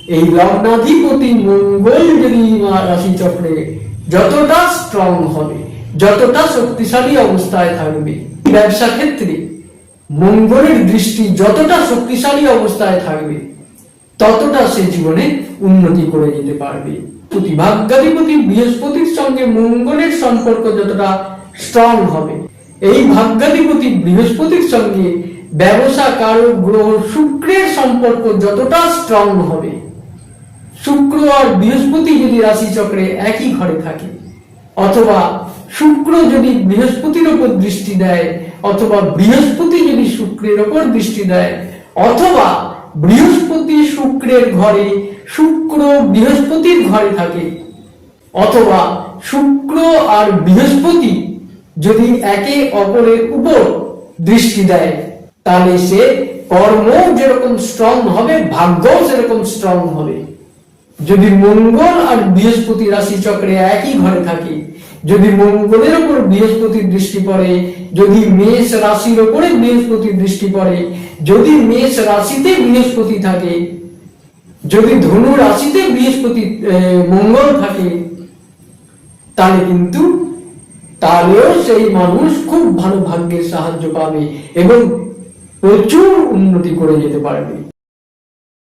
এই লগ্নাধিপতি মঙ্গল যদি রাশি চক্রে যতটা স্ট্রং হবে, যতটা শক্তিশালী অবস্থায় থাকবে, ব্যবসা ক্ষেত্রে মঙ্গলের দৃষ্টি যতটা শক্তিশালী অবস্থায় থাকবে, ততটা সে জীবনে উন্নতি করে যেতে পারবে। ভাগ্যাধিপতি বৃহস্পতির সঙ্গে মঙ্গলের সম্পর্ক যতটা স্ট্রং হবে, এই ভাগ্যাধিপতি বৃহস্পতির সঙ্গে ব্যবসা কারক গ্রহ শুক্রের সম্পর্ক যতটা স্ট্রং হবে, শুক্র আর বৃহস্পতি যদি রাশি চক্রে একই ঘরে থাকে, অথবা শুক্র যদি বৃহস্পতির উপর দৃষ্টি দেয়, অথবা বৃহস্পতি যদি শুক্রের উপর দৃষ্টি দেয়, অথবা বৃহস্পতি শুক্রের ঘরে শুক্র বৃহস্পতির ঘরে থাকে, অথবা শুক্র আর বৃহস্পতি যদি একে অপরের উপর দৃষ্টি দেয়, তাহলে সে কর্ম যেরকম স্ট্রং হবে, ভাগ্য সেরকম স্ট্রং হবে। যদি মঙ্গল আর বৃহস্পতি রাশি চক্রে একই ঘরে থাকে, যদি মঙ্গলের উপর বৃহস্পতির দৃষ্টি পড়ে, যদি মেষ রাশির উপরে বৃহস্পতির দৃষ্টি পড়ে, যদি মেষ রাশিতে বৃহস্পতি থাকে, যদি ধনু রাশিতে বৃহস্পতি মঙ্গল থাকে, তাহলেও সেই মানুষ খুব ভালো ভাগ্যের সাহায্য পাবে এবং প্রচুর উন্নতি করে যেতে পারবে।